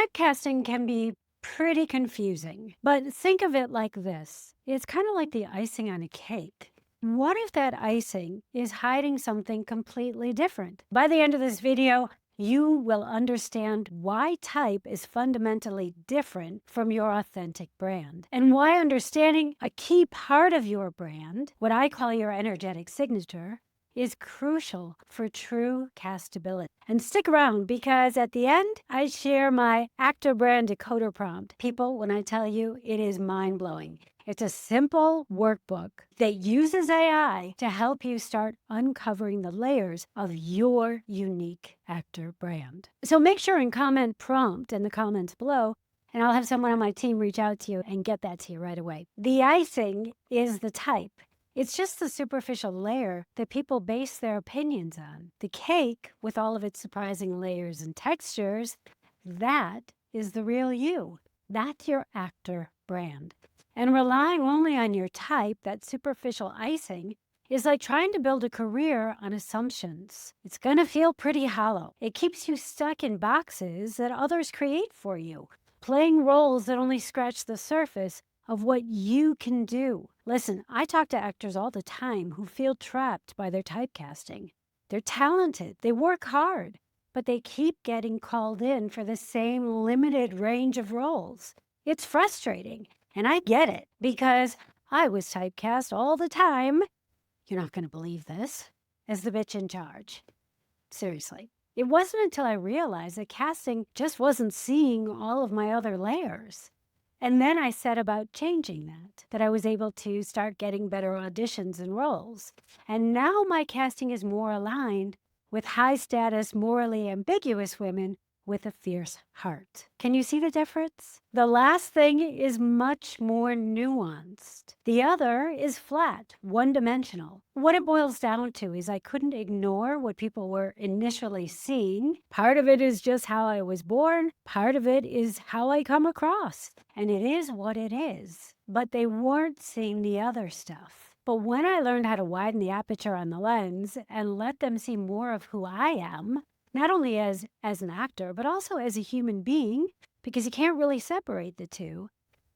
Typecasting can be pretty confusing, but think of it like this. It's kind of like the icing on a cake. What if that icing is hiding something completely different? By the end of this video, you will understand why type is fundamentally different from your authentic brand, and why understanding a key part of your brand, what I call your energetic signature, is crucial for true castability. And stick around, because at the end, I share my actor brand decoder prompt. People, when I tell you, it is mind-blowing. It's a simple workbook that uses AI to help you start uncovering the layers of your unique actor brand. So make sure and comment prompt in the comments below, and I'll have someone on my team reach out to you and get that to you right away. The icing is the type. It's just the superficial layer that people base their opinions on. The cake, with all of its surprising layers and textures, that is the real you. That's your actor brand. And relying only on your type, that superficial icing, is like trying to build a career on assumptions. It's gonna feel pretty hollow. It keeps you stuck in boxes that others create for you, playing roles that only scratch the surface of what you can do. Listen, I talk to actors all the time who feel trapped by their typecasting. They're talented, they work hard, but they keep getting called in for the same limited range of roles. It's frustrating, and I get it, because I was typecast all the time. You're not going to believe this, as the bitch in charge. Seriously. It wasn't until I realized that casting just wasn't seeing all of my other layers. And then I set about changing that I was able to start getting better auditions and roles. And now my casting is more aligned with high-status, morally ambiguous women with a fierce heart. Can you see the difference? The last thing is much more nuanced. The other is flat, one-dimensional. What it boils down to is I couldn't ignore what people were initially seeing. Part of it is just how I was born. Part of it is how I come across. And it is what it is. But they weren't seeing the other stuff. But when I learned how to widen the aperture on the lens and let them see more of who I am, not only as an actor, but also as a human being, because you can't really separate the two,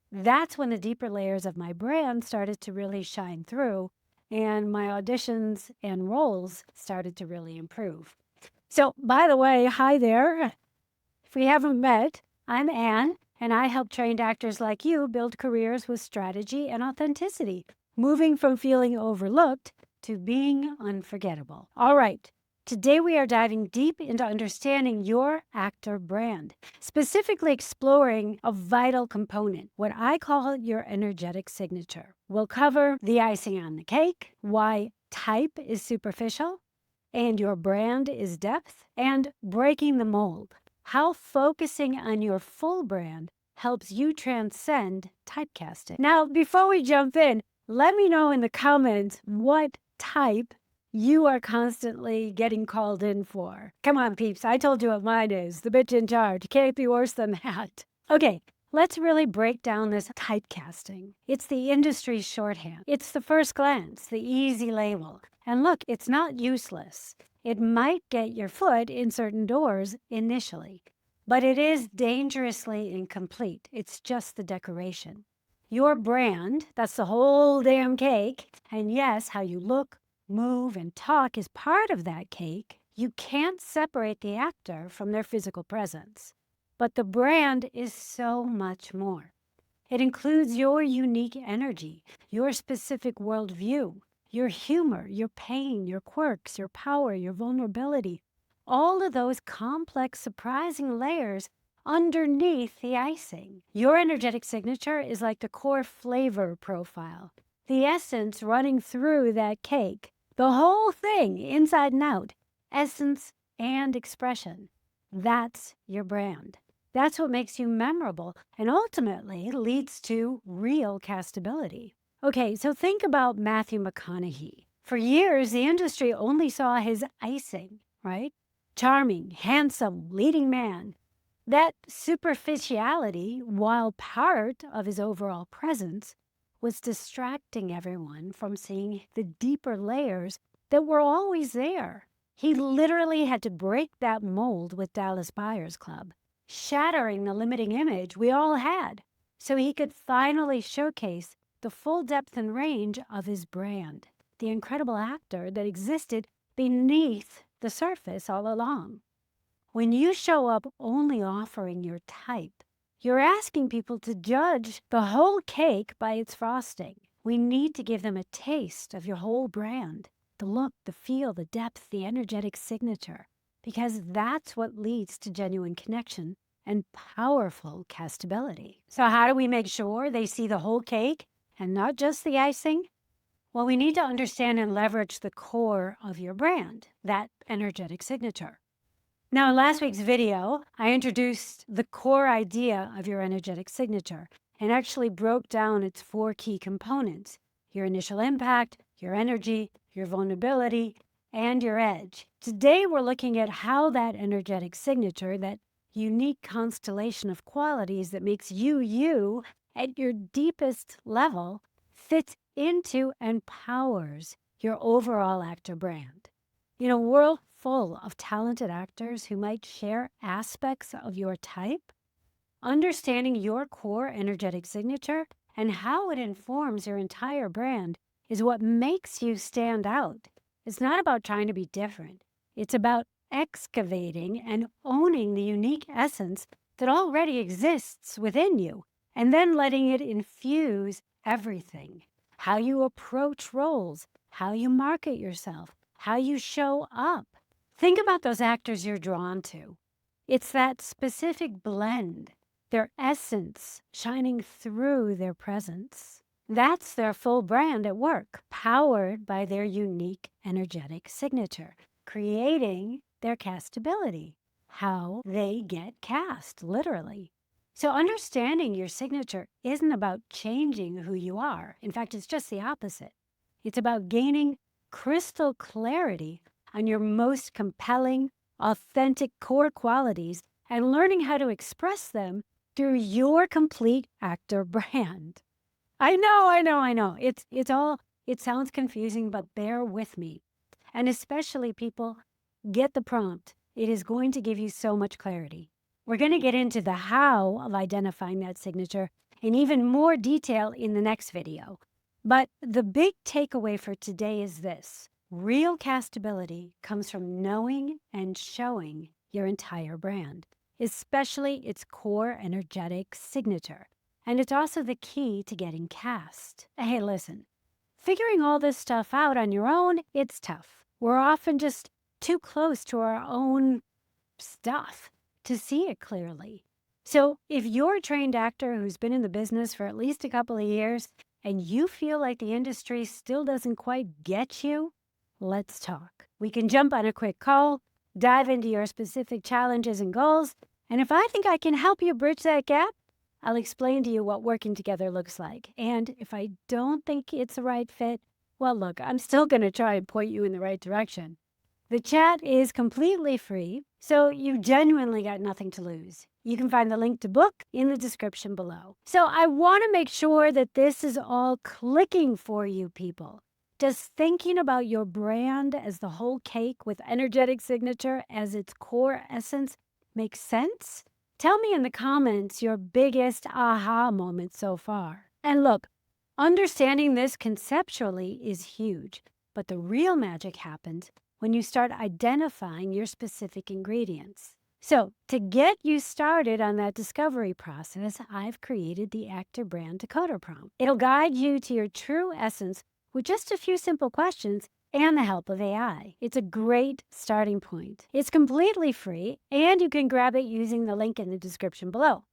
that's when the deeper layers of my brand started to really shine through, and my auditions and roles started to really improve. So, by the way, hi there. If we haven't met, I'm Anne, and I help trained actors like you build careers with strategy and authenticity, moving from feeling overlooked to being unforgettable. All right. Today we are diving deep into understanding your actor brand, specifically exploring a vital component, what I call your energetic signature. We'll cover the icing on the cake, why type is superficial, and your brand is depth, and breaking the mold, how focusing on your full brand helps you transcend typecasting. Now, before we jump in, let me know in the comments what type you are constantly getting called in for. Come on, peeps. I told you what mine is. The bitch in charge. Can't be worse than that. Okay, let's really break down this typecasting. It's the industry's shorthand. It's the first glance, the easy label. And look, it's not useless. It might get your foot in certain doors initially, but it is dangerously incomplete. It's just the decoration. Your brand, that's the whole damn cake. And yes, how you look, move, and talk is part of that cake. You can't separate the actor from their physical presence. But the brand is so much more. It includes your unique energy, your specific worldview, your humor, your pain, your quirks, your power, your vulnerability. All of those complex, surprising layers underneath the icing. Your energetic signature is like the core flavor profile, the essence running through that cake. The whole thing, inside and out, essence and expression. That's your brand. That's what makes you memorable and ultimately leads to real castability. Okay, so think about Matthew McConaughey. For years, the industry only saw his icing, right? Charming, handsome, leading man. That superficiality, while part of his overall presence, was distracting everyone from seeing the deeper layers that were always there. He literally had to break that mold with Dallas Buyers Club. shattering the limiting image we all had, so he could finally showcase the full depth and range of his brand, the incredible actor that existed beneath the surface all along. When you show up only offering your type, you're asking people to judge the whole cake by its frosting. We need to give them a taste of your whole brand, the look, the feel, the depth, the energetic signature, because that's what leads to genuine connection and powerful castability. So how do we make sure they see the whole cake and not just the icing? Well, we need to understand and leverage the core of your brand, that energetic signature. Now, in last week's video, I introduced the core idea of your energetic signature and actually broke down its 4 key components: your initial impact, your energy, your vulnerability, and your edge. Today, we're looking at how that energetic signature, that unique constellation of qualities that makes you you at your deepest level, fits into and powers your overall actor brand. In a world full of talented actors who might share aspects of your type, understanding your core energetic signature and how it informs your entire brand is what makes you stand out. It's not about trying to be different. It's about excavating and owning the unique essence that already exists within you, and then letting it infuse everything. How you approach roles, how you market yourself, how you show up. Think about those actors you're drawn to. It's that specific blend, their essence shining through their presence. That's their full brand at work, powered by their unique energetic signature, creating their castability, how they get cast, literally. So understanding your signature isn't about changing who you are. In fact, it's just the opposite. It's about gaining crystal clarity on your most compelling, authentic core qualities and learning how to express them through your complete actor brand. I know. It sounds confusing, but bear with me. And especially people, get the prompt. It is going to give you so much clarity. We're going to get into the how of identifying that signature in even more detail in the next video. But the big takeaway for today is this: real castability comes from knowing and showing your entire brand, especially its core energetic signature. And it's also the key to getting cast. Hey, listen, figuring all this stuff out on your own, it's tough. We're often just too close to our own stuff to see it clearly. So if you're a trained actor who's been in the business for at least a couple of years and you feel like the industry still doesn't quite get you, let's talk. We can jump on a quick call, dive into your specific challenges and goals, and if I think I can help you bridge that gap, I'll explain to you what working together looks like. And if I don't think it's the right fit, well, look, I'm still going to try and point you in the right direction. The chat is completely free, so you genuinely got nothing to lose. You can find the link to book in the description below. So I want to make sure that this is all clicking for you people. Does thinking about your brand as the whole cake with energetic signature as its core essence make sense? Tell me in the comments your biggest aha moment so far. And look, understanding this conceptually is huge, but the real magic happens when you start identifying your specific ingredients. So, to get you started on that discovery process, I've created the Actor Brand Decoder Prompt. It'll guide you to your true essence with just a few simple questions and the help of AI. It's a great starting point. It's completely free, and you can grab it using the link in the description below.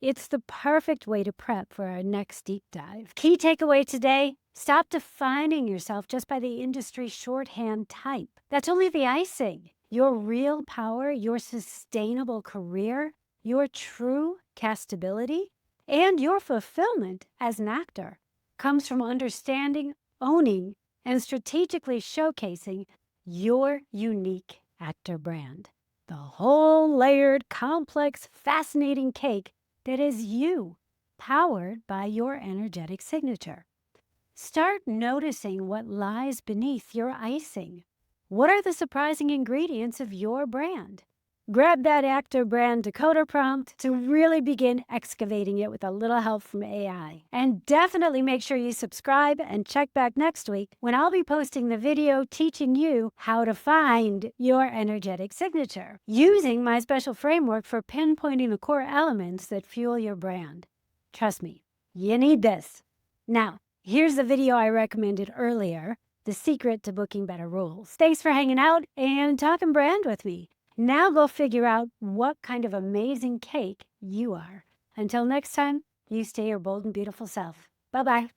It's the perfect way to prep for our next deep dive. Key takeaway today: stop defining yourself just by the industry shorthand type. That's only the icing. Your real power, your sustainable career, your true castability, and your fulfillment as an actor comes from understanding, owning, and strategically showcasing your unique actor brand. The whole layered, complex, fascinating cake that is you, powered by your energetic signature. Start noticing what lies beneath your icing. What are the surprising ingredients of your brand? Grab that actor brand decoder prompt to really begin excavating it with a little help from AI. And definitely make sure you subscribe and check back next week when I'll be posting the video teaching you how to find your energetic signature using my special framework for pinpointing the core elements that fuel your brand. Trust me, you need this. Now, here's the video I recommended earlier, The Secret to Booking Better Rules. Thanks for hanging out and talking brand with me. Now go figure out what kind of amazing cake you are. Until next time, you stay your bold and beautiful self. Bye-bye.